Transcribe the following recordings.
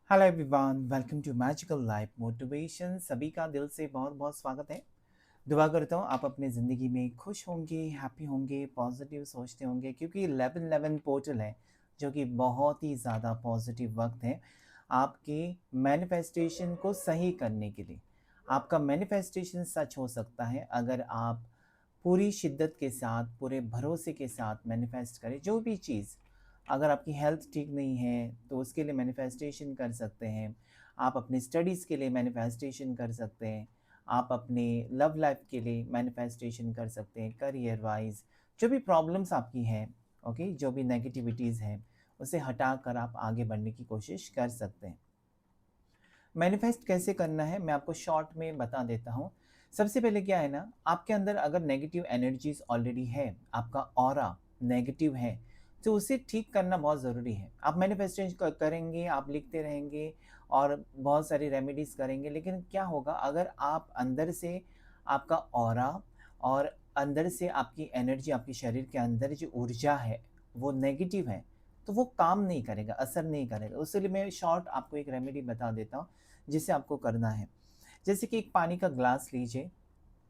Hello everyone, welcome to magical life motivation. सभी का दिल से बहुत बहुत स्वागत है। दुआ करता हूँ आप अपनी ज़िंदगी में खुश होंगे, हैप्पी होंगे, पॉजिटिव सोचते होंगे, क्योंकि 11-11 पोर्टल है जो कि बहुत ही ज़्यादा पॉजिटिव वक्त है आपके मैनिफेस्टेशन को सही करने के लिए। आपका मैनिफेस्टेशन सच हो सकता है अगर आप पूरी शिद्दत के साथ, पूरे भरोसे के साथ मैनिफेस्ट करें जो भी चीज़। अगर आपकी हेल्थ ठीक नहीं है तो उसके लिए मैनिफेस्टेशन कर सकते हैं। आप अपनी स्टडीज़ के लिए मैनिफेस्टेशन कर सकते हैं। आप अपने लव लाइफ के लिए मैनिफेस्टेशन कर सकते हैं, करियर वाइज जो भी प्रॉब्लम्स आपकी हैं, ओके, जो भी नेगेटिविटीज़ हैं उसे हटाकर आप आगे बढ़ने की कोशिश कर सकते हैं। मैनिफेस्ट कैसे करना है मैं आपको शॉर्ट में बता देता हूँ। सबसे पहले क्या है ना, आपके अंदर अगर नेगेटिव एनर्जीज ऑलरेडी है, आपका ऑरा नेगेटिव है, तो उसे ठीक करना बहुत ज़रूरी है। आप मैनिफेस्टेशन करेंगे, आप लिखते रहेंगे और बहुत सारी रेमेडीज़ करेंगे, लेकिन क्या होगा अगर आप अंदर से आपका ऑरा और अंदर से आपकी एनर्जी, आपके शरीर के अंदर जो ऊर्जा है वो नेगेटिव है, तो वो काम नहीं करेगा, असर नहीं करेगा। उसके लिए मैं शॉर्ट आपको एक रेमेडी बता देता हूँ जिसे आपको करना है। जैसे कि एक पानी का ग्लास लीजिए,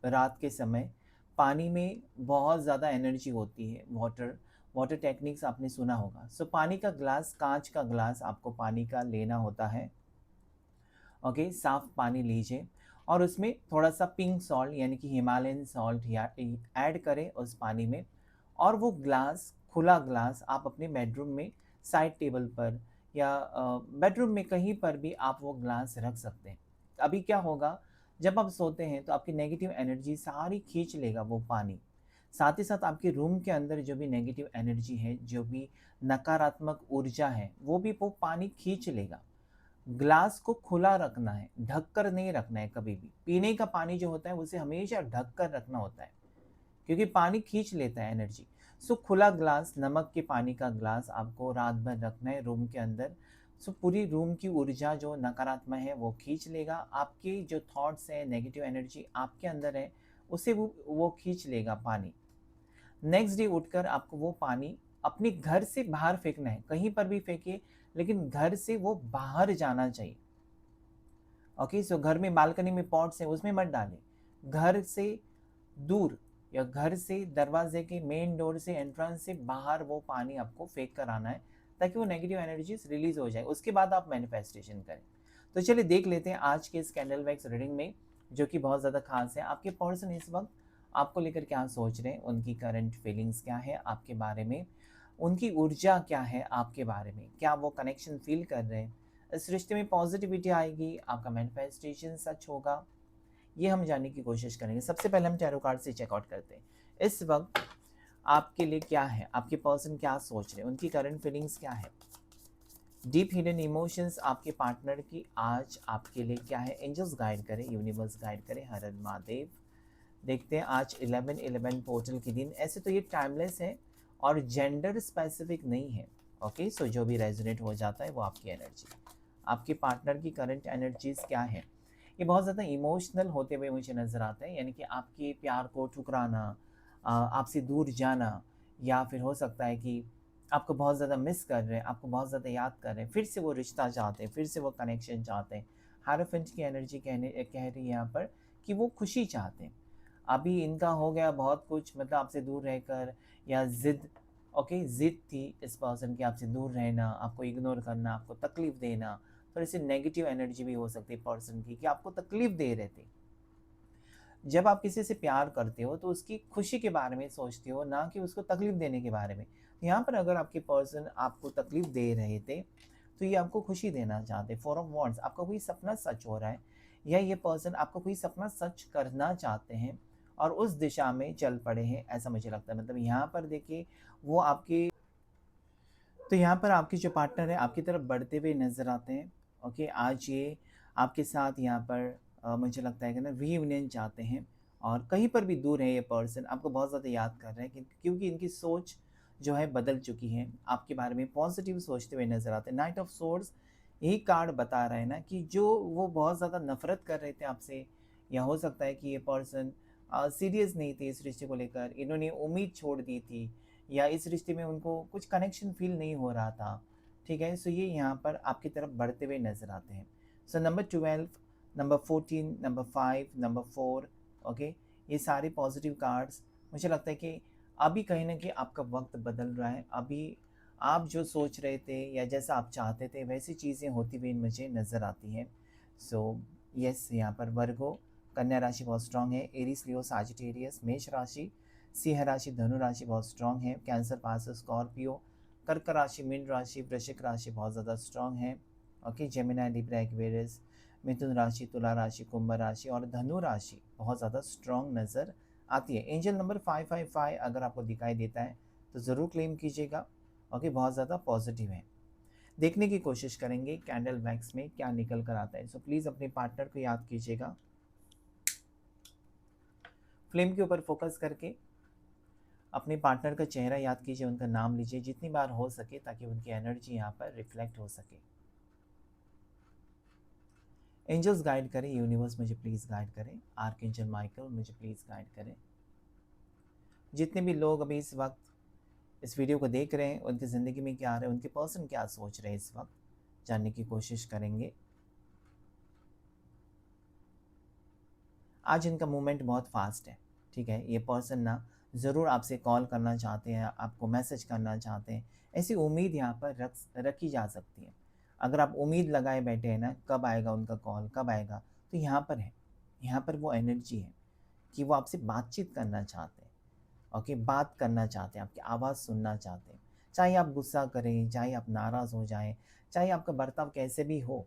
रात के समय पानी में बहुत ज़्यादा एनर्जी होती है, वाटर वाटर टेक्निक्स आपने सुना होगा। सो पानी का ग्लास, कांच का ग्लास आपको पानी का लेना होता है। ओके, साफ पानी लीजिए और उसमें थोड़ा सा पिंक सॉल्ट यानी कि हिमालयन सॉल्ट या ऐड करें उस पानी में। और वो ग्लास, खुला ग्लास आप अपने बेडरूम में साइड टेबल पर या बेडरूम में कहीं पर भी आप वो ग्लास रख सकते हैं। अभी क्या होगा, जब आप सोते हैं तो आपकी नेगेटिव एनर्जी सारी खींच लेगा वो पानी। साथ ही साथ आपके रूम के अंदर जो भी नेगेटिव एनर्जी है, जो भी नकारात्मक ऊर्जा है, वो भी वो पानी खींच लेगा। ग्लास को खुला रखना है, ढक कर नहीं रखना है कभी भी। पीने का पानी जो होता है उसे हमेशा ढक कर रखना होता है, क्योंकि पानी खींच लेता है एनर्जी। सो खुला ग्लास, नमक के पानी का ग्लास आपको रात भर रखना है रूम के अंदर। सो पूरी रूम की ऊर्जा जो नकारात्मक है वो खींच लेगा। आपके जो थॉट्स हैं, नेगेटिव एनर्जी आपके अंदर है, उसे वो खींच लेगा पानी। नेक्स्ट डे उठकर आपको वो पानी अपने घर से बाहर फेंकना है, कहीं पर भी फेंकिए, लेकिन घर से वो बाहर जाना चाहिए। ओके, सो घर में बालकनी में पॉट्स है उसमें मत डालें। घर से दूर या घर से दरवाजे के मेन डोर से, एंट्रेंस से बाहर वो पानी आपको फेंक कर आना है, ताकि वो नेगेटिव एनर्जीज रिलीज हो जाए। उसके बाद आप मैनिफेस्टेशन करें। तो चलिए देख लेते हैं आज के इस कैंडल वैक्स रीडिंग में, जो कि बहुत ज़्यादा खास है। आपके पर्सन इस वक्त आपको लेकर क्या सोच रहे हैं, उनकी करंट फीलिंग्स क्या है आपके बारे में, उनकी ऊर्जा क्या है आपके बारे में, क्या वो कनेक्शन फील कर रहे हैं, इस रिश्ते में पॉजिटिविटी आएगी, आपका मैनिफेस्टेशन सच होगा, ये हम जानने की कोशिश करेंगे। सबसे पहले हम टैरो कार्ड से चेकआउट करते हैं इस वक्त आपके लिए क्या है, आपके पर्सन क्या सोच रहे हैं, उनकी करंट फीलिंग्स क्या है, डीप हिडन इमोशंस आपके पार्टनर की आज आपके लिए क्या है। एंजल्स गाइड करें, यूनिवर्स गाइड करें, हर हर महादेव। देखते हैं आज 11-11 पोर्टल के दिन। ऐसे तो ये टाइमलेस है और जेंडर स्पेसिफिक नहीं है। ओके, सो जो भी रेजोनेट हो जाता है वो आपकी एनर्जी। आपके पार्टनर की करंट एनर्जीज क्या है। ये बहुत ज़्यादा इमोशनल होते हुए मुझे नज़र आता है, यानी कि आपके प्यार को ठुकराना, आपसे दूर जाना, या फिर हो सकता है कि आपको बहुत ज़्यादा मिस कर रहे हैं, आपको बहुत ज़्यादा याद कर रहे हैं, फिर से वो रिश्ता चाहते हैं, फिर से वो कनेक्शन चाहते हैं। हायरोफेंट की एनर्जी कह रही है यहाँ पर कि वो खुशी चाहते हैं। अभी इनका हो गया बहुत कुछ, मतलब आपसे दूर रहकर, या ज़िद, ओके, ज़िद थी इस पर्सन की आपसे दूर रहना, आपको इग्नोर करना, आपको तकलीफ़ देना। थोड़ी सी नेगेटिव एनर्जी भी हो सकती है पर्सन की कि आपको तकलीफ़ दे रहे थे। जब आप किसी से प्यार करते हो तो उसकी खुशी के बारे में सोचते हो, ना कि उसको तकलीफ़ देने के बारे में। यहाँ पर अगर आपके पर्सन आपको तकलीफ़ दे रहे थे, तो ये आपको खुशी देना चाहते। फोर ऑफ वॉन्ड्स, आपका कोई सपना सच हो रहा है, या ये पर्सन आपका कोई सपना सच करना चाहते हैं और उस दिशा में चल पड़े हैं, ऐसा मुझे लगता है। मतलब यहाँ पर देखिए, वो आपके, तो यहाँ पर आपके जो पार्टनर है आपकी तरफ बढ़ते हुए नज़र आते हैं। ओके, आज ये आपके साथ यहाँ पर मुझे लगता है कि ना रीयूनियन चाहते हैं, और कहीं पर भी दूर है ये पर्सन, आपको बहुत ज़्यादा याद कर रहे हैं, क्योंकि इनकी सोच जो है बदल चुकी है, आपके बारे में पॉजिटिव सोचते हुए नज़र आते हैं। नाइट ऑफ सोर्ड्स, यही कार्ड बता रहा है ना कि जो वो बहुत ज़्यादा नफरत कर रहे थे आपसे, या हो सकता है कि ये पर्सन सीरियस नहीं थे इस रिश्ते को लेकर, इन्होंने उम्मीद छोड़ दी थी, या इस रिश्ते में उनको कुछ कनेक्शन फ़ील नहीं हो रहा था, ठीक है। सो ये यहाँ पर आपकी तरफ बढ़ते हुए नज़र आते हैं। So number 12, number 14, number 5, number 4, okay, ये सारे पॉजिटिव कार्ड्स, मुझे लगता है कि अभी कहीं ना कहीं आपका वक्त बदल रहा है। अभी आप जो सोच रहे थे या जैसा आप चाहते थे वैसी चीज़ें होती हुई मुझे नज़र आती हैं। सो यस, यहाँ पर वर्गो, कन्या राशि बहुत स्ट्रांग है। एरीज, लियो, साजिटेरियस, मेष राशि, सिंह राशि, धनु राशि बहुत स्ट्रांग है। कैंसर, पास, स्कॉर्पियो, कर्क राशि, मीन राशि, वृश्चिक राशि बहुत ज़्यादा स्ट्रांग है। ओके, जेमिनी, लिब्रा, एक्वेरियस, मिथुन राशि, तुला राशि, कुंभ राशि और धनु राशि बहुत ज़्यादा स्ट्रांग नज़र आती है। एंजल नंबर 555 अगर आपको दिखाई देता है तो ज़रूर क्लेम कीजिएगा। ओके, बहुत ज़्यादा पॉजिटिव है। देखने की कोशिश करेंगे कैंडल वैक्स में क्या निकल कर आता है। सो प्लीज़ अपने पार्टनर को याद कीजिएगा, फ्लेम के ऊपर फोकस करके अपने पार्टनर का चेहरा याद कीजिए, उनका नाम लीजिए जितनी बार हो सके ताकि उनकी एनर्जी यहाँ पर रिफ्लेक्ट हो सके। एंजल्स गाइड करें, यूनिवर्स मुझे प्लीज़ गाइड करें, आर्क एंजल माइकल मुझे प्लीज़ गाइड करें। जितने भी लोग अभी इस वक्त इस वीडियो को देख रहे हैं उनकी ज़िंदगी में क्या आ रहा है, उनके पर्सन क्या सोच रहे हैं इस वक्त, जानने की कोशिश करेंगे। आज इनका मूवमेंट बहुत फास्ट है, ठीक है। ये पर्सन ना ज़रूर आपसे कॉल करना चाहते हैं, आपको मैसेज करना चाहते हैं, ऐसी उम्मीद यहाँ पर रखी जा सकती है। अगर आप उम्मीद लगाए बैठे हैं ना कब आएगा उनका कॉल, कब आएगा, तो यहाँ पर है, यहाँ पर वो एनर्जी है कि वो आपसे बातचीत करना चाहते हैं। ओके, बात करना चाहते हैं, आपकी आवाज़ सुनना चाहते हैं। चाहे आप गुस्सा करें, चाहे आप नाराज़ हो जाएं, चाहे आपका बर्ताव कैसे भी हो,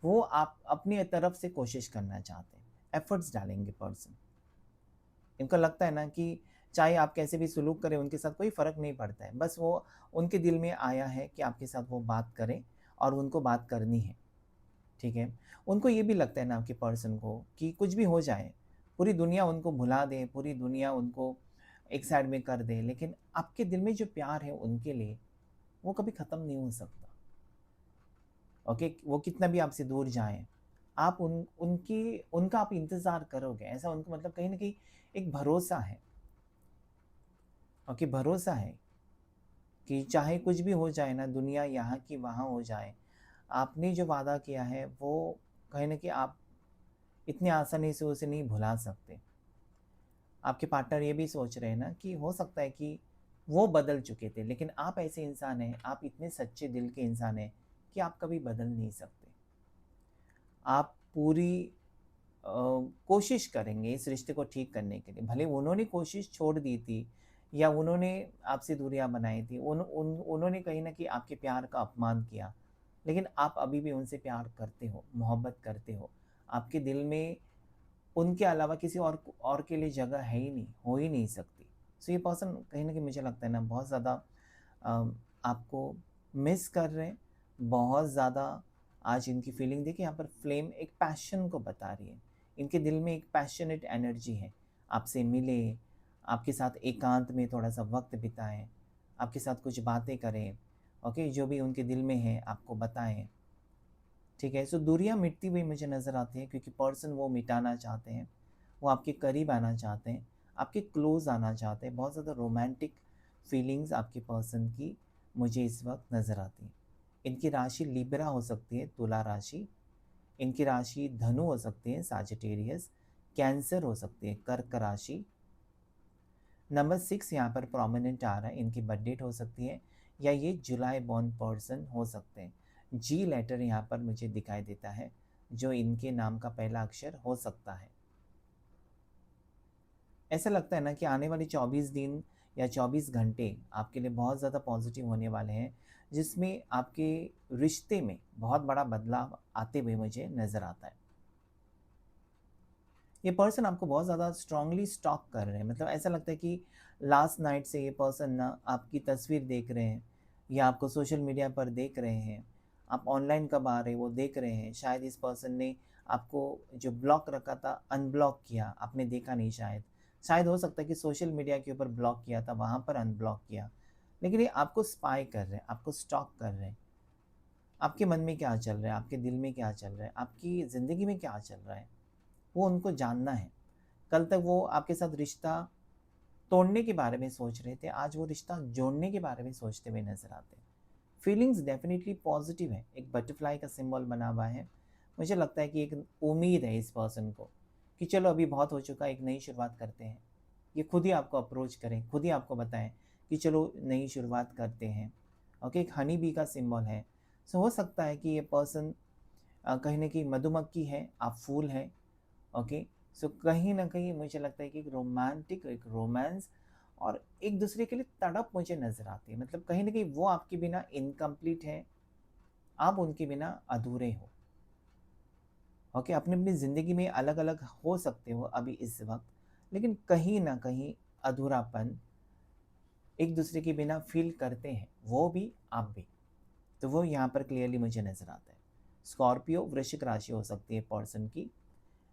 वो आप अपनी तरफ से कोशिश करना चाहते हैं, एफर्ट्स डालेंगे पर्सन। इनको लगता है ना कि चाहे आप कैसे भी सुलूक करें उनके साथ कोई फ़र्क नहीं पड़ता है, बस वो उनके दिल में आया है कि आपके साथ वो बात करें और उनको बात करनी है, ठीक है। उनको ये भी लगता है ना आपके पर्सन को कि कुछ भी हो जाए, पूरी दुनिया उनको भुला दे, पूरी दुनिया उनको एक साइड में कर दे, लेकिन आपके दिल में जो प्यार है उनके लिए वो कभी ख़त्म नहीं हो सकता। ओके, वो कितना भी आपसे दूर जाएँ, आप उनका आप इंतज़ार करोगे, ऐसा उनको मतलब कहीं न कहीं एक भरोसा है। ओके, भरोसा है कि चाहे कुछ भी हो जाए ना, दुनिया यहाँ की वहाँ हो जाए, आपने जो वादा किया है वो कहीं न कहीं आप इतनी आसानी से उसे नहीं भुला सकते। आपके पार्टनर ये भी सोच रहे हैं ना कि हो सकता है कि वो बदल चुके थे, लेकिन आप ऐसे इंसान हैं, आप इतने सच्चे दिल के इंसान हैं कि आप कभी बदल नहीं सकते। आप पूरी कोशिश करेंगे इस रिश्ते को ठीक करने के लिए। भले उन्होंने कोशिश छोड़ दी थी या उन्होंने आपसे दूरियां बनाई थी, उन्होंने कहीं ना कहीं आपके प्यार का अपमान किया, लेकिन आप अभी भी उनसे प्यार करते हो, मोहब्बत करते हो। आपके दिल में उनके अलावा किसी और के लिए जगह है ही नहीं, हो ही नहीं सकती। सो ये पर्सन कहीं ना कहीं मुझे लगता है ना बहुत ज़्यादा आपको मिस कर रहे हैं, बहुत ज़्यादा। आज इनकी फीलिंग देखिए, यहाँ पर फ्लेम एक पैशन को बता रही है। इनके दिल में एक पैशनेट एनर्जी है, आपसे मिले, आपके साथ एकांत में थोड़ा सा वक्त बिताएं, आपके साथ कुछ बातें करें, ओके, जो भी उनके दिल में है आपको बताएं, ठीक है। सो दूरियां मिटती हुई मुझे नज़र आती है क्योंकि पर्सन वो मिटाना चाहते हैं, वो आपके करीब आना चाहते हैं, आपके क्लोज आना चाहते हैं। बहुत ज़्यादा रोमांटिक फीलिंग्स आपके पर्सन की मुझे इस वक्त नज़र आती है। इनकी राशि लिब्रा हो सकती है, तुला राशि, इनकी राशि धनु हो सकती है, साजिटेरियस, कैंसर हो सकती है, कर्क राशि। नंबर 6 यहाँ पर प्रोमिनेंट आ रहा है, इनकी बर्थ डेट हो सकती है या ये जुलाई बॉर्न पर्सन हो सकते हैं। जी लेटर यहाँ पर मुझे दिखाई देता है, जो इनके नाम का पहला अक्षर हो सकता है। ऐसा लगता है ना कि आने वाले 24 दिन या 24 घंटे आपके लिए बहुत ज़्यादा पॉजिटिव होने वाले हैं, जिसमें आपके रिश्ते में बहुत बड़ा बदलाव आते हुए मुझे नज़र आता है। ये पर्सन आपको बहुत ज़्यादा स्ट्रांगली स्टॉक कर रहे हैं, मतलब ऐसा लगता है कि लास्ट नाइट से ये पर्सन ना आपकी तस्वीर देख रहे हैं या आपको सोशल मीडिया पर देख रहे हैं, आप ऑनलाइन कब आ रहे हैं वो देख रहे हैं। शायद इस पर्सन ने आपको जो ब्लॉक रखा था अनब्लॉक किया, आपने देखा नहीं शायद। शायद हो सकता है कि सोशल मीडिया के ऊपर ब्लॉक किया था, वहाँ पर अनब्लॉक किया, लेकिन ये आपको स्पाई कर रहे हैं, आपको स्टॉक कर रहे हैं। आपके मन में क्या चल रहा है, आपके दिल में क्या चल रहा है, आपकी ज़िंदगी में क्या चल रहा है, वो उनको जानना है। कल तक वो आपके साथ रिश्ता तोड़ने के बारे में सोच रहे थे, आज वो रिश्ता जोड़ने के बारे में सोचते हुए नज़र आते हैं। फीलिंग्स डेफिनेटली पॉजिटिव है, एक बटरफ्लाई का सिंबल बना हुआ है। मुझे लगता है कि एक उम्मीद है इस पर्सन को कि चलो अभी बहुत हो चुका है, एक नई शुरुआत करते हैं। ये खुद ही आपको अप्रोच करें, खुद ही आपको बताएं कि चलो नई शुरुआत करते हैं। ओके, एक हनी बी का सिंबल है। सो हो सकता है कि ये पर्सन कहीं न कहीं मधुमक्खी है, आप फूल हैं। ओके, सो कहीं न कहीं मुझे लगता है कि एक रोमांटिक, एक रोमांस और एक दूसरे के लिए तड़प मुझे नज़र आती है। मतलब कहीं न कहीं वो आपके बिना इनकम्प्लीट है, आप उनके बिना अधूरे हो। ओके, अपनी-अपनी ज़िंदगी में अलग-अलग हो सकते हो अभी इस वक़्त, लेकिन कहीं न कहीं अधूरापन एक दूसरे के बिना फ़ील करते हैं, वो भी, आप भी। तो वो यहाँ पर क्लियरली मुझे नज़र आता है। स्कॉर्पियो, वृश्चिक राशि हो सकती है पर्सन की,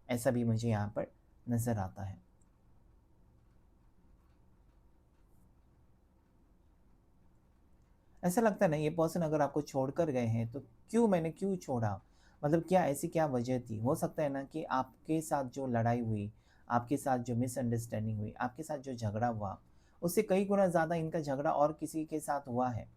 ऐसा भी मुझे यहाँ पर नज़र आता है। ऐसा लगता है ना, ये पर्सन अगर आपको छोड़कर गए हैं तो क्यों छोड़ा? मतलब क्या ऐसी क्या वजह थी? हो सकता है ना कि आपके साथ जो लड़ाई हुई, आपके साथ जो मिसअंडरस्टैंडिंग हुई, आपके साथ जो झगड़ा हुआ, उससे कई गुना ज़्यादा इनका झगड़ा और किसी के साथ हुआ है।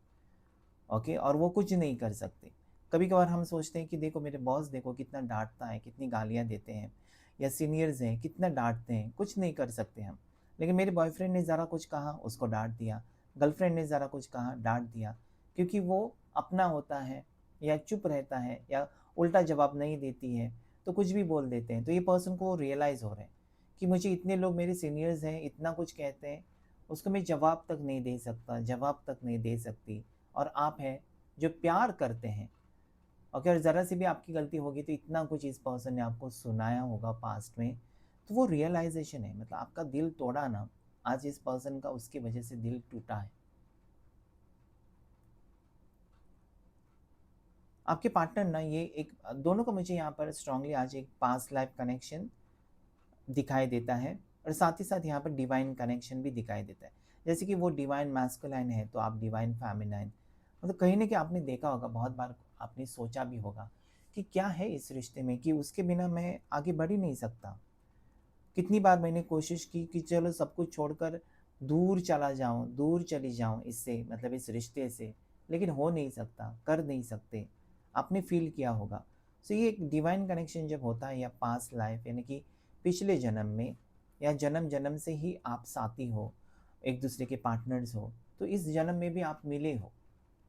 ओके, और वो कुछ नहीं कर सकते। कभी-कभार हम सोचते हैं कि देखो मेरे बॉस देखो कितना डाँटता है, कितनी गालियाँ देते हैं, या सीनियर्स हैं कितना डाँटते हैं, कुछ नहीं कर सकते हम। लेकिन मेरे बॉयफ्रेंड ने ज़रा कुछ कहा, उसको डाँट दिया, गर्लफ्रेंड ने ज़रा कुछ कहा, डाँट दिया, क्योंकि वो अपना होता है या चुप रहता है या उल्टा जवाब नहीं देती है, तो कुछ भी बोल देते हैं। तो ये पर्सन को रियलाइज़ हो रहा है कि मुझे इतने लोग मेरे सीनियर्स हैं, इतना कुछ कहते हैं, उसको मैं जवाब तक नहीं दे सकता, जवाब तक नहीं दे सकती। और आप हैं जो प्यार करते हैं, और अगर ज़रा सी भी आपकी गलती होगी तो इतना कुछ इस पर्सन ने आपको सुनाया होगा पास्ट में, तो वो रियलाइजेशन है। मतलब आपका दिल तोड़ा ना, आज इस पर्सन का उसकी वजह से दिल टूटा है। आपके पार्टनर ना, ये एक दोनों का मुझे यहाँ पर स्ट्रांगली आज एक पास्ट लाइफ कनेक्शन दिखाई देता है, और साथ ही साथ यहाँ पर डिवाइन कनेक्शन भी दिखाई देता है। जैसे कि वो डिवाइन मैस्कुलाइन है तो आप डिवाइन फेमिनाइन। मतलब कहीं न कहीं आपने देखा होगा, बहुत बार आपने सोचा भी होगा कि क्या है इस रिश्ते में कि उसके बिना मैं आगे बढ़ ही नहीं सकता। कितनी बार मैंने कोशिश की कि चलो सब कुछ छोड़कर दूर चला जाऊँ, दूर चली जाऊँ इससे, मतलब इस रिश्ते से, लेकिन हो नहीं सकता, कर नहीं सकते। आपने फ़ील किया होगा। सो ये एक डिवाइन कनेक्शन जब होता है, या पास्ट लाइफ़ यानी कि पिछले जन्म में या जन्म-जन्म से ही आप साथी हो, एक-दूसरे के पार्टनर्स हो, तो इस जन्म में भी आप मिले हो।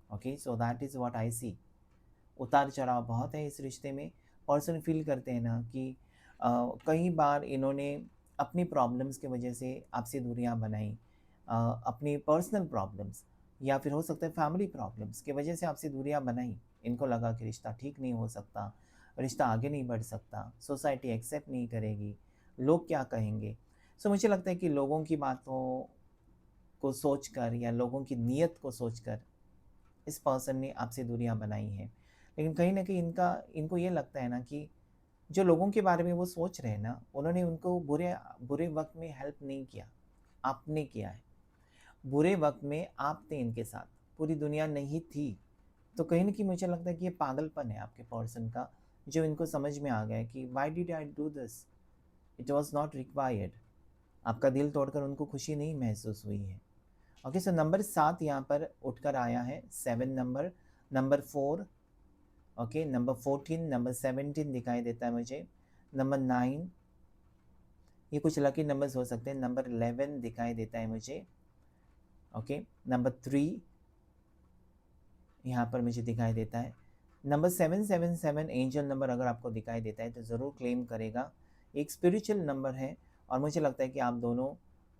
Okay, so that is what I see. उतार-चढ़ाव बहुत है इस रिश्ते में। पर्सन फ़ील करते हैं ना कि कई बार इन्होंने अपनी प्रॉब्लम्स की वजह से आपसे दूरियां बनाई, अपनी पर्सनल प्रॉब्लम्स या फिर हो सकता है फैमिली प्रॉब्लम्स की वजह से आपसे दूरियां बनाई। इनको लगा कि रिश्ता ठीक नहीं हो सकता, रिश्ता आगे नहीं बढ़ सकता, सोसाइटी एक्सेप्ट नहीं करेगी, लोग क्या कहेंगे। सो मुझे लगता है कि लोगों की बातों को सोचकर या लोगों की नीयत को सोचकर इस पर्सन ने आपसे दूरियां बनाई हैं। लेकिन कहीं न कहीं इनको ये लगता है ना कि जो लोगों के बारे में वो सोच रहे हैं ना, उन्होंने उनको बुरे बुरे वक़्त में हेल्प नहीं किया, आपने किया है। बुरे वक़्त में आप थे इनके साथ, पूरी दुनिया नहीं थी। तो कहीं न कहीं मुझे लगता है कि ये पागलपन है आपके पर्सन का, जो इनको समझ में आ गया है कि why did I do this? It was not required. आपका दिल तोड़कर उनको खुशी नहीं महसूस हुई है। ओके, सो नंबर 7 यहाँ पर उठकर आया है, 7 number, number 4, okay, number 14, number 17 दिखाई देता है मुझे, नंबर 9, ये कुछ लकी नंबर्स हो सकते हैं, नंबर 11 दिखाई देता है मुझे। ओके, नंबर 3 यहाँ पर मुझे दिखाई देता है। नंबर 777 एंजल नंबर अगर आपको दिखाई देता है तो ज़रूर क्लेम करेगा। एक स्पिरिचुअल नंबर है, और मुझे लगता है कि आप दोनों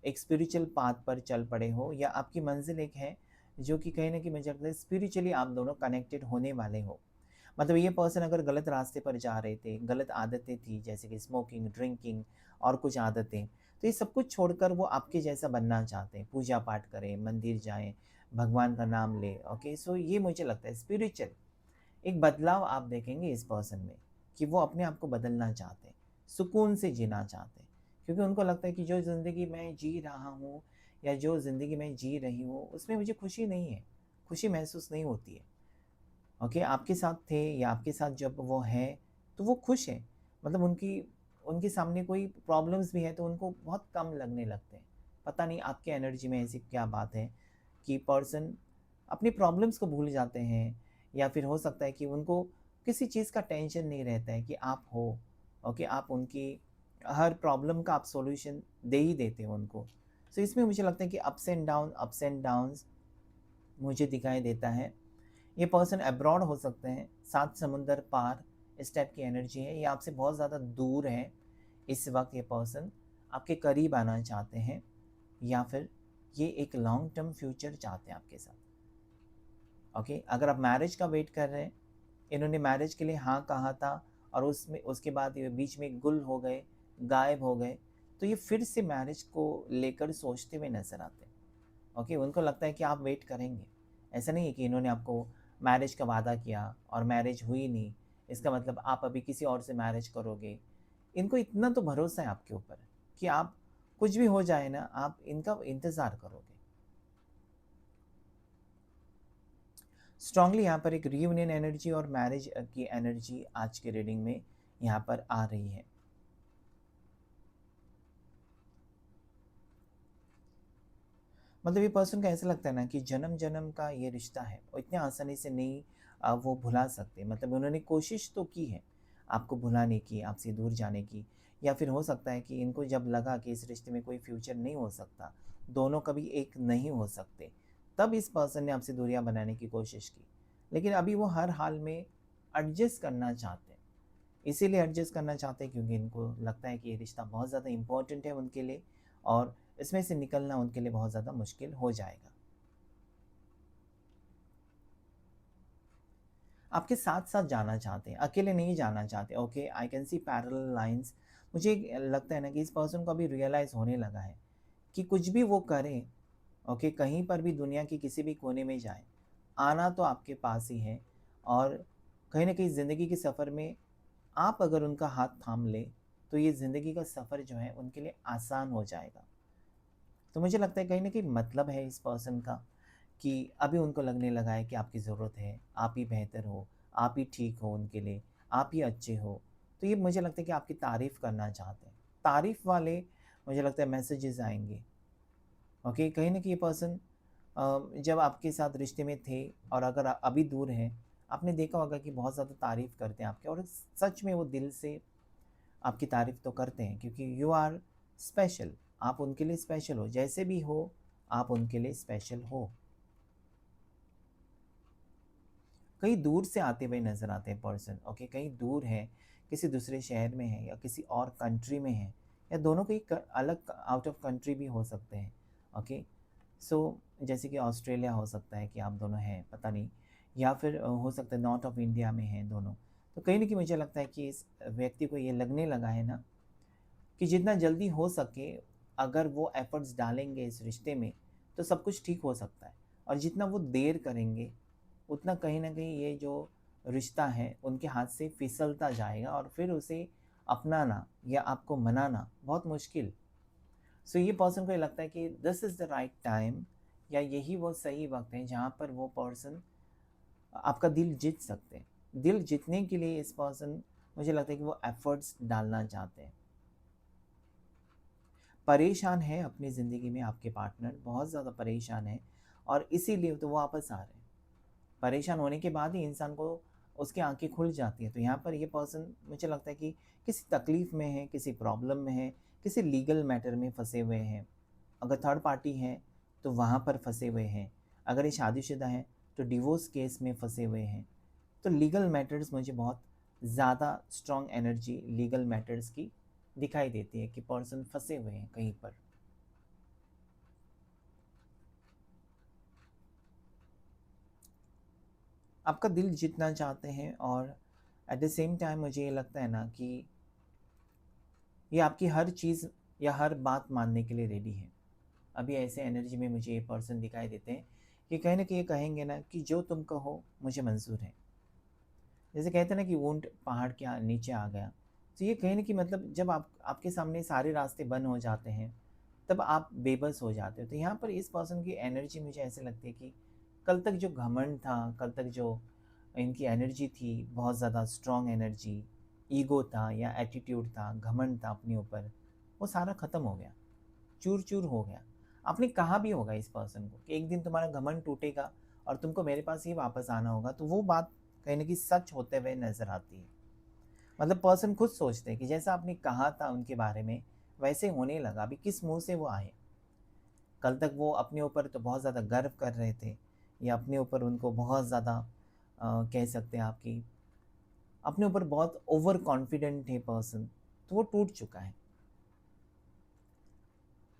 एक स्पिरिचुअल पाथ पर चल पड़े हो, या आपकी मंजिल एक है जो कि कहीं न कहीं मुझे लगता है स्पिरिचुअली आप दोनों कनेक्टेड होने वाले हो। मतलब ये पर्सन अगर गलत रास्ते पर जा रहे थे, गलत आदतें थी जैसे कि स्मोकिंग, ड्रिंकिंग और कुछ आदतें, तो ये सब कुछ छोड़कर वो आपके जैसा बनना चाहते हैं। पूजा पाठ करें, मंदिर जाएँ, भगवान का नाम लें। ओके, सो ये मुझे लगता है स्पिरिचुअल एक बदलाव आप देखेंगे इस पर्सन में, कि वो अपने आप को बदलना चाहते हैं, सुकून से जीना चाहते हैं। क्योंकि उनको लगता है कि जो ज़िंदगी मैं जी रहा हूँ या जो ज़िंदगी मैं जी रही हूँ, उसमें मुझे खुशी नहीं है, खुशी महसूस नहीं होती है। ओके, आपके साथ थे या आपके साथ जब वो हैं, तो वो खुश हैं। मतलब उनकी उनके सामने कोई प्रॉब्लम्स भी है तो उनको बहुत कम लगने लगते हैं। पता नहीं आपके एनर्जी में ऐसी क्या बात है कि पर्सन अपनी प्रॉब्लम्स को भूल जाते हैं, या फिर हो सकता है कि उनको किसी चीज़ का टेंशन नहीं रहता है कि आप हो, ओके, आप उनकी हर प्रॉब्लम का आप सॉल्यूशन दे ही देते हो उनको। सो इसमें मुझे लगता है कि अप्स एंड डाउन्स मुझे दिखाई देता है। ये पर्सन अब्रॉड हो सकते हैं, 7 समुंदर पार, इस टाइप की एनर्जी है। ये आपसे बहुत ज़्यादा दूर है इस वक्त। ये पर्सन आपके करीब आना चाहते हैं, या फिर ये एक लॉन्ग टर्म फ्यूचर चाहते हैं आपके साथ। ओके, अगर आप मैरिज का वेट कर रहे हैं, इन्होंने मैरिज के लिए हाँ कहा था और उसमें उसके बाद ये बीच में गुल हो गए, गायब हो गए, तो ये फिर से मैरिज को लेकर सोचते हुए नज़र आते हैं। ओके, उनको लगता है कि आप वेट करेंगे। ऐसा नहीं है कि इन्होंने आपको मैरिज का वादा किया और मैरिज हुई नहीं, इसका मतलब आप अभी किसी और से मैरिज करोगे। इनको इतना तो भरोसा है आपके ऊपर कि आप कुछ भी हो जाए ना, आप इनका इंतज़ार करोगे। स्ट्रांगली यहाँ पर एक रीयूनियन एनर्जी और मैरिज की एनर्जी आज के रीडिंग में यहाँ पर आ रही है। मतलब ये पर्सन का ऐसा लगता है ना कि जन्म जन्म का ये रिश्ता है और इतने आसानी से नहीं वो भुला सकते। मतलब उन्होंने कोशिश तो की है आपको भुलाने की, आपसे दूर जाने की, या फिर हो सकता है कि इनको जब लगा कि इस रिश्ते में कोई फ्यूचर नहीं हो सकता, दोनों कभी एक नहीं हो सकते, तब इस पर्सन ने आपसे दूरियां बनाने की कोशिश की। लेकिन अभी वो हर हाल में एडजस्ट करना चाहते हैं। इसीलिए एडजस्ट करना चाहते हैं क्योंकि इनको लगता है कि ये रिश्ता बहुत ज़्यादा इम्पोर्टेंट है उनके लिए, और इसमें से निकलना उनके लिए बहुत ज़्यादा मुश्किल हो जाएगा। आपके साथ साथ जाना चाहते हैं, अकेले नहीं जाना चाहते। Okay, I can see parallel lines. मुझे लगता है ना कि इस पर्सन को अभी रियलाइज़ होने लगा है कि कुछ भी वो करें, ओके, कहीं पर भी दुनिया के किसी भी कोने में जाएं, आना तो आपके पास ही है। और कहीं ना कहीं ज़िंदगी के सफ़र में आप अगर उनका हाथ थाम ले, तो ये ज़िंदगी का सफ़र जो है उनके लिए आसान हो जाएगा। तो मुझे लगता है कहीं न कहीं मतलब है इस पर्सन का कि अभी उनको लगने लगा है कि आपकी ज़रूरत है, आप ही बेहतर हो, आप ही ठीक हो उनके लिए, आप ही अच्छे हो। तो ये मुझे लगता है कि आपकी तारीफ़ करना चाहते हैं। तारीफ़ वाले मुझे लगता है मैसेजेस आएँगे। ओके, कहीं न कहीं ये पर्सन जब आपके साथ रिश्ते में थे और अगर अभी दूर हैं, आपने देखा होगा कि बहुत ज़्यादा तारीफ़ करते हैं आपकी, और सच में वो दिल से आपकी तारीफ़ तो करते हैं क्योंकि यू आर स्पेशल। आप उनके लिए स्पेशल हो, जैसे भी हो आप उनके लिए स्पेशल हो। कहीं दूर से आते हुए नज़र आते हैं पर्सन। ओके, कहीं दूर है, किसी दूसरे शहर में है या किसी और कंट्री में है, या दोनों कहीं अलग आउट ऑफ कंट्री भी हो सकते हैं। ओके, सो जैसे कि ऑस्ट्रेलिया हो सकता है कि आप दोनों हैं, पता नहीं, या फिर हो सकता है नॉर्थ ऑफ इंडिया में हैं दोनों। तो कहीं ना कहीं मुझे लगता है कि इस व्यक्ति को ये लगने लगा है ना कि जितना जल्दी हो सके अगर वो एफ़र्ट्स डालेंगे इस रिश्ते में, तो सब कुछ ठीक हो सकता है। और जितना वो देर करेंगे, उतना कहीं न कहीं ये जो रिश्ता है उनके हाथ से फिसलता जाएगा और फिर उसे अपनाना या आपको मनाना बहुत मुश्किल। सो ये पर्सन को ये लगता है कि this is the right time, या यही वो सही वक़्त है जहाँ पर वो पर्सन आपका दिल जीत सकते हैं। दिल जीतने के लिए इस पर्सन, मुझे लगता है कि वो एफ़र्ट्स डालना चाहते हैं। परेशान है अपनी ज़िंदगी में आपके पार्टनर, बहुत ज़्यादा परेशान है, और इसीलिए तो वो वापस आ रहे हैं। परेशान होने के बाद ही इंसान को उसकी आँखें खुल जाती हैं। तो यहाँ पर ये पर्सन मुझे लगता है कि किसी तकलीफ़ में है, किसी प्रॉब्लम में है, किसी लीगल मैटर में फँसे हुए हैं। अगर थर्ड पार्टी है तो वहाँ पर फँसे हुए हैं। अगर ये शादीशुदा है तो डिवोर्स केस में फँसे हुए हैं। तो लीगल मैटर्स मुझे बहुत ज़्यादा स्ट्रॉन्ग एनर्जी लीगल मैटर्स की दिखाई देती है कि पर्सन फँसे हुए हैं कहीं पर। आपका दिल जीतना चाहते हैं, और एट द सेम टाइम मुझे ये लगता है ना कि ये आपकी हर चीज़ या हर बात मानने के लिए रेडी है। अभी ऐसे एनर्जी में मुझे ये पर्सन दिखाई देते हैं कि कहीं न कहीं ये कहेंगे ना कि जो तुम कहो मुझे मंज़ूर है। जैसे कहते हैं ना कि ऊँट पहाड़ के नीचे आ गया। तो ये कहीं न कहीं मतलब जब आप आपके सामने सारे रास्ते बंद हो जाते हैं, तब आप बेबस हो जाते हो। तो यहाँ पर इस पर्सन की एनर्जी मुझे ऐसे लगती है कि कल तक जो घमंड था, कल तक जो इनकी एनर्जी थी, बहुत ज़्यादा स्ट्रॉन्ग एनर्जी, ईगो था या एटीट्यूड था, घमंड था अपने ऊपर, वो सारा ख़त्म हो गया, चूर-चूर हो गया। आपने कहा भी होगा इस पर्सन को कि एक दिन तुम्हारा घमंड टूटेगा और तुमको मेरे पास ही वापस आना होगा, तो वो बात कहीं न कहीं सच होते हुए नज़र आती है। मतलब पर्सन खुद सोचते हैं कि जैसा आपने कहा था उनके बारे में, वैसे होने लगा। अभी किस मुँह से वो आए? कल तक वो अपने ऊपर तो बहुत ज़्यादा गर्व कर रहे थे, या अपने ऊपर उनको बहुत ज़्यादा कह सकते हैं आप कि अपने ऊपर बहुत ओवर कॉन्फिडेंट थे पर्सन, तो वो टूट चुका है।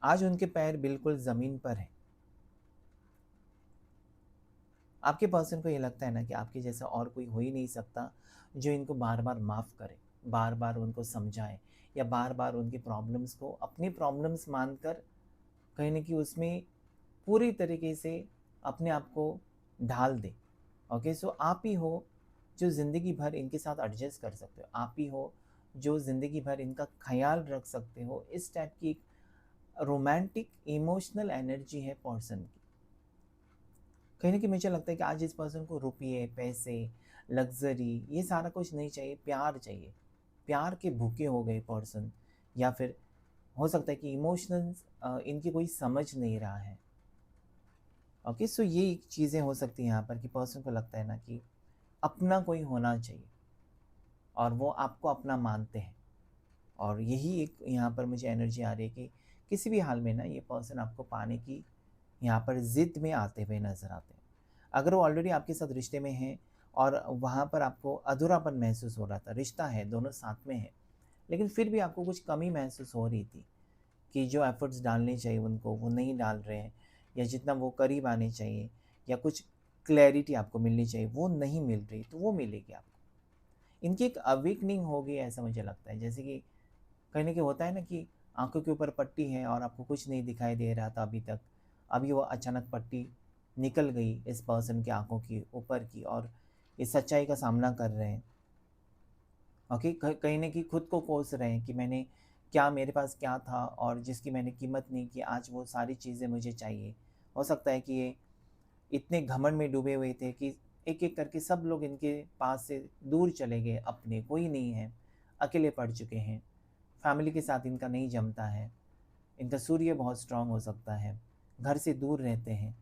आज उनके पैर बिल्कुल ज़मीन पर हैं। आपके पर्सन को ये लगता है ना कि आपके जैसा और कोई हो ही नहीं सकता जो इनको बार-बार माफ़ करे, बार-बार उनको समझाए, या बार-बार उनकी प्रॉब्लम्स को अपनी प्रॉब्लम्स मानकर कहीं न कहीं उसमें पूरी तरीके से अपने आप को ढाल दे। ओके, सो आप ही हो जो ज़िंदगी भर इनके साथ एडजस्ट कर सकते हो। आप ही हो जो ज़िंदगी भर इनका ख़्याल रख सकते हो। इस टाइप की एक रोमांटिक इमोशनल एनर्जी है पर्सन की। कहीं न कहीं मुझे लगता है कि आज इस पर्सन को रुपये, पैसे, लग्ज़री ये सारा कुछ नहीं चाहिए, प्यार चाहिए। प्यार के भूखे हो गए पर्सन, या फिर हो सकता है कि इमोशंस इनकी कोई समझ नहीं रहा है। ओके, सो ये चीज़ें हो सकती हैं यहाँ पर कि पर्सन को लगता है ना कि अपना कोई होना चाहिए, और वो आपको अपना मानते हैं। और यही एक यहाँ पर मुझे एनर्जी आ रही है कि किसी भी हाल में ना ये पर्सन आपको पाने की यहाँ पर ज़िद में आते हुए नज़र आते हैं। अगर वो ऑलरेडी आपके साथ रिश्ते में हैं और वहाँ पर आपको अधूरापन महसूस हो रहा था, रिश्ता है, दोनों साथ में हैं, लेकिन फिर भी आपको कुछ कमी महसूस हो रही थी कि जो एफ़र्ट्स डालने चाहिए उनको, वो नहीं डाल रहे हैं, या जितना वो करीब आने चाहिए, या कुछ क्लैरिटी आपको मिलनी चाहिए, वो नहीं मिल रही, तो वो मिलेगी आपको। इनकी एक अवेकनिंग होगी ऐसा मुझे लगता है। जैसे कि कहीं न कहीं होता है ना कि आँखों के ऊपर पट्टी है और आपको कुछ नहीं दिखाई दे रहा था अभी तक। अभी वो अचानक पट्टी निकल गई इस पर्सन की आँखों की ऊपर की, और इस सच्चाई का सामना कर रहे हैं। ओके, कहीं न कहीं खुद को कोस रहे हैं कि मैंने क्या, मेरे पास क्या था और जिसकी मैंने कीमत नहीं की, आज वो सारी चीज़ें मुझे चाहिए। हो सकता है कि ये इतने घमंड में डूबे हुए थे कि एक-एक करके सब लोग इनके पास से दूर चले गए, अपने कोई नहीं है, अकेले पड़ चुके हैं। फैमिली के साथ इनका नहीं जमता है, इनका सूर्य बहुत स्ट्रॉन्ग हो सकता है, घर से दूर रहते हैं।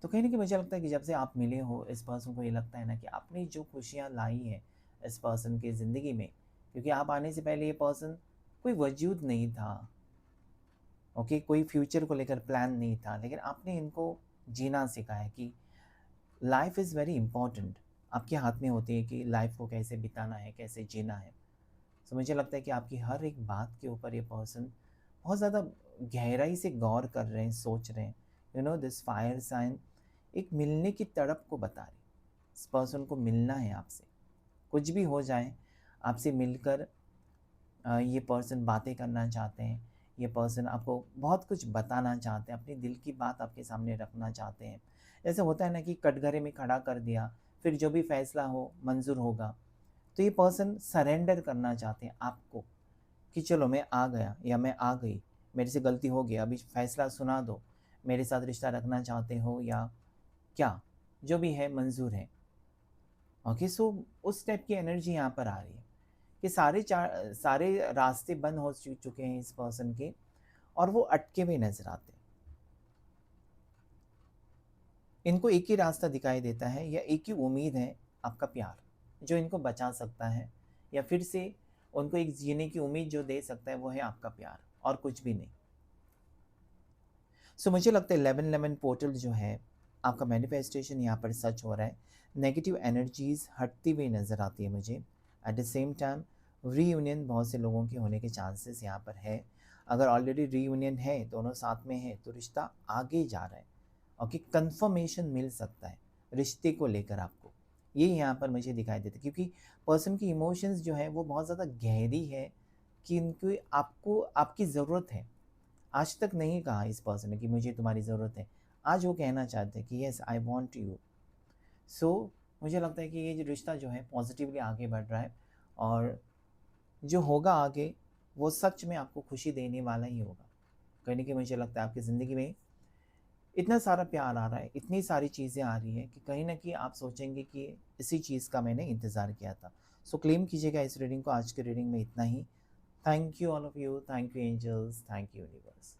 तो कहीं न कहीं मुझे लगता है कि जब से आप मिले हो इस पर्सन को, ये लगता है ना कि आपने जो खुशियाँ लाई हैं इस पर्सन की ज़िंदगी में, क्योंकि आप आने से पहले ये पर्सन कोई वजूद नहीं था, ओके? कोई फ्यूचर को लेकर प्लान नहीं था, लेकिन आपने इनको जीना सिखाया कि लाइफ़ इज़ वेरी इम्पोर्टेंट। आपके हाथ में होती है कि लाइफ़ को कैसे बिताना है, कैसे जीना है। सो मुझे लगता है कि आपकी हर एक बात के ऊपर ये पर्सन बहुत ज़्यादा गहराई से गौर कर रहे हैं, सोच रहे हैं। You know this fire sign एक मिलने की तड़प को बता रही। इस पर्सन को मिलना है आपसे, कुछ भी हो जाए, आपसे मिलकर ये पर्सन बातें करना चाहते हैं। ये पर्सन आपको बहुत कुछ बताना चाहते हैं, अपने दिल की बात आपके सामने रखना चाहते हैं। ऐसा होता है ना कि कटघरे में खड़ा कर दिया, फिर जो भी फैसला हो मंज़ूर होगा। तो ये पर्सन सरेंडर करना चाहते हैं आपको कि चलो मैं आ गया या मैं आ गई, मेरे से गलती हो गई, अभी फैसला सुना दो, मेरे साथ रिश्ता रखना चाहते हो या क्या, जो भी है मंज़ूर है। ओके, सो उस टाइप की एनर्जी यहाँ पर आ रही है कि सारे रास्ते बंद हो चुके हैं इस पर्सन के, और वो अटके हुए नज़र आते हैं। इनको एक ही रास्ता दिखाई देता है, या एक ही उम्मीद है, आपका प्यार, जो इनको बचा सकता है, या फिर से उनको एक जीने की उम्मीद जो दे सकता है, वो है आपका प्यार, और कुछ भी नहीं। सो मुझे लगता है 11-11 पोर्टल जो है, आपका मैनिफेस्टेशन यहाँ पर सच हो रहा है। नेगेटिव एनर्जीज़ हटती हुई नज़र आती है मुझे। At the same time reunion बहुत से लोगों के होने के चांसेस यहाँ पर है। अगर ऑलरेडी रीयूनियन है, दोनों साथ में है, तो रिश्ता आगे जा रहा है। ओके, कन्फर्मेशन मिल सकता है रिश्ते को लेकर आपको। ये यहाँ पर मुझे दिखाई देता है, क्योंकि पर्सन की इमोशंस जो है वो बहुत ज़्यादा गहरी है कि इनकी आपको आपकी ज़रूरत है। आज तक नहीं कहा इस पर्सन ने कि मुझे तुम्हारी ज़रूरत है। आज वो कहना चाहते हैं कि येस आई वांट यू। सो मुझे लगता है कि ये जो रिश्ता जो है पॉजिटिवली आगे बढ़ रहा है, और जो होगा आगे वो सच में आपको खुशी देने वाला ही होगा। कहीं न कहीं मुझे लगता है आपकी ज़िंदगी में इतना सारा प्यार आ रहा है, इतनी सारी चीज़ें आ रही हैं कि कहीं न कहीं आप सोचेंगे कि इसी चीज़ का मैंने इंतज़ार किया था। सो क्लेम कीजिएगा इस रीडिंग को। आज की रीडिंग में इतना ही। Thank you all of you, thank you angels, thank you universe.